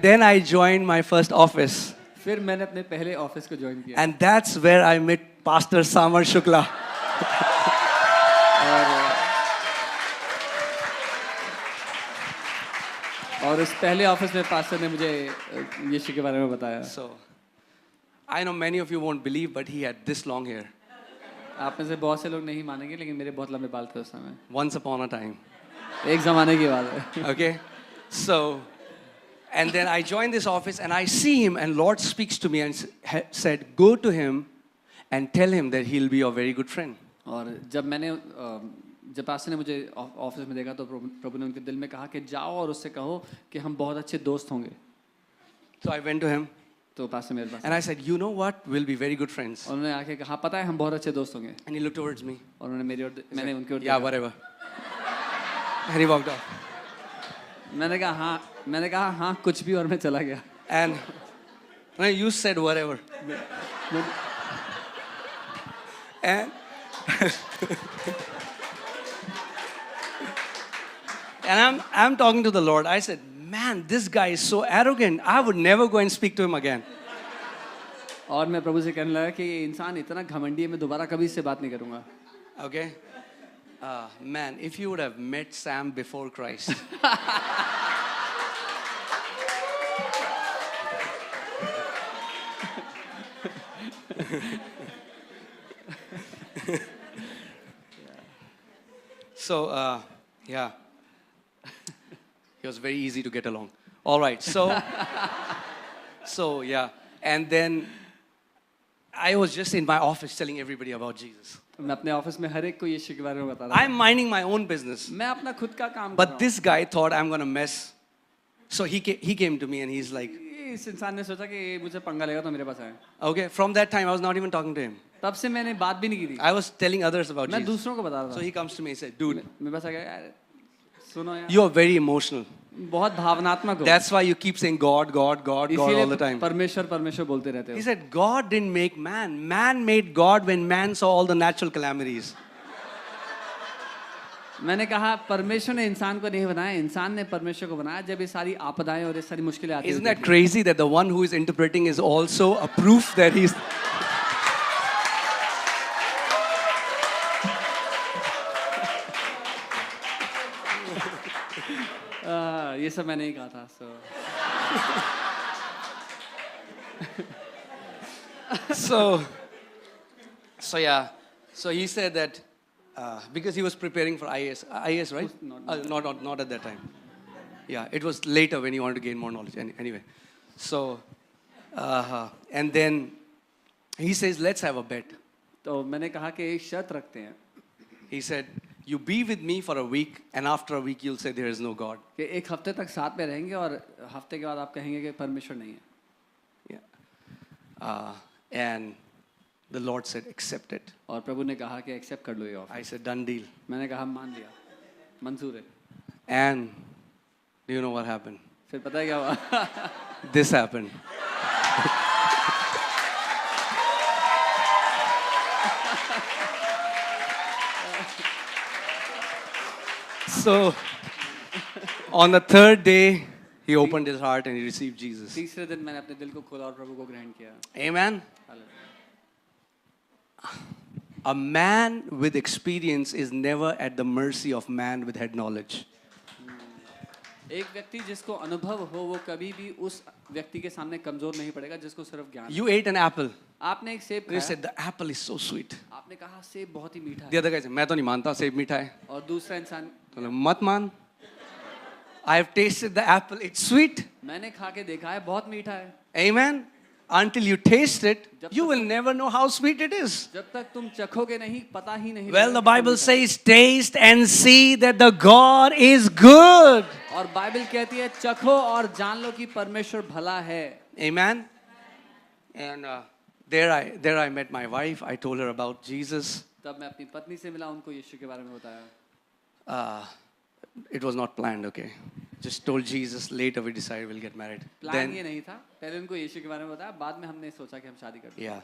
then I joined my first office. फिर मैंने अपने पहले ऑफिस को ज्वाइन किया And that's where I met Pastor Samar Shukla. और उस पहले ऑफिस में पास्टर ने मुझे यीशु के बारे में बताया. So, I know many of you won't believe, but he had this long hair. आप में से बहुत से लोग नहीं मानेंगे लेकिन मेरे बहुत लंबे बाल थे उस समय. Once upon a time. एक ज़माने की बात है. Okay? So, and then I joined this office and I see him and Lord speaks to me and said, go to him and tell him that he'll be your very good friend. और जब pastor ने मुझे office में देखा तो प्रभु ने उनके दिल में कहा कि जाओ और उससे कहो कि हम बहुत अच्छे दोस्त होंगे. So I went to him. तो पास्टर मेरे पास. And I said, you know what? We'll be very good friends. और उन्होंने आके कहा पता है हम बहुत अच्छे दोस्त होंगे. And he looked towards me. और उन्होंने मेरी ओर मैंने उनके ओर Yeah, whatever. And he walked off. मैंने कहा हाँ कुछ भी और मैं चला गया. And you said whatever. And and I'm talking to the Lord. I said, man, this guy is so arrogant. I would never go and speak to him again. और मैं प्रभु से कहने लगा कि ये इंसान इतना घमंडी है मैं दोबारा कभी इससे बात नहीं करूँगा. Okay? Man, if you would have met Sam before Christ. So, yeah. He was very easy to get along. All right, so yeah. And then I was just in my office telling everybody about Jesus. मैं अपने office में हर एक को यीशु के बारे में बता रहा था. I'm minding my own business. मैं अपना खुद का काम कर रहा But हूँ. this guy thought I'm going to mess. So he came to me and he's like, इस इंसान ने सोचा कि ये मुझे पंगा लेगा तो मेरे पास आया. okay, from that time I was not even talking to him. तब से मैंने बात भी नहीं की थी. I was telling others about मैं Jesus. दूसरों को बता रहा So था. he comes to me and said, dude, मेरे पास आ गया यार सुनो यार you are very emotional. बहुत भावनात्मक हो. That's why you keep saying God, God, God, God all the time. परमेश्वर परमेश्वर बोलते रहते हो. He said, God didn't make man. Man made God when man saw all the natural calamities. मैंने कहा परमेश्वर ने इंसान को नहीं बनाया इंसान ने परमेश्वर को बनाया जब ये सारी आपदाएं और ये सारी मुश्किलें आती हैं. Isn't that crazy that the one who is interpreting is also a proof that he's... ये सब मैंने ही कहा था. So yeah. So he said that because he was preparing for IAS, right? Not at that time. Yeah, it was later when he wanted to gain more knowledge. Anyway, so and then he says, let's have a bet. तो मैंने कहा कि एक शर्त रखते हैं. He said, you be with me for a week, and after a week you'll say there is no God. कि एक हफ्ते तक साथ में रहेंगे और हफ्ते के बाद आप कहेंगे कि परमेश्वर नहीं है. Yeah. And the Lord said, accept it. और प्रभु ने कहा कि एक्सेप्ट कर लो ये offer. I said, done deal. मैंने कहा मान लिया मंजूर है. And do you know what happened? फिर पता है क्या हुआ? This happened. So, on the third day, he opened his heart and he received Jesus. तीसरे दिन मैंने अपने दिल को खोला और प्रभु को ग्रहण किया. Amen. A man with experience is never at the mercy of man with head knowledge. एक व्यक्ति जिसको अनुभव हो वो कभी भी उस व्यक्ति के सामने कमजोर नहीं पड़ेगा जिसको सिर्फ ज्ञान. You ate an apple. आपने एक सेब You खाया. said the apple is so sweet. आपने कहा सेब बहुत ही मीठा The है. other guy said, मैं तो नहीं मानता सेब मीठा है. और दूसरा इंसान तो मत मान. I have tasted the apple. It's sweet. मैंने खा के देखा है बहुत मीठा है. Amen. Until you taste it, you will never know how sweet it is. जब तक तुम चखोगे नहीं पता ही नहीं. Well, the Bible says, taste and see that the God is good. और बाइबल कहती है चखो और जान लो कि परमेश्वर भला है. Amen. And there I met my wife. I told her about Jesus. तब मैं अपनी पत्नी से मिला उनको यीशु के बारे में बताया. It was not planned, okay. Just told Jesus. Later we decided we'll get married. Plan ये नहीं था. पहले उनको यीशु के बारे में बताया बाद में हमने सोचा कि हम शादी करते हैं. Yeah.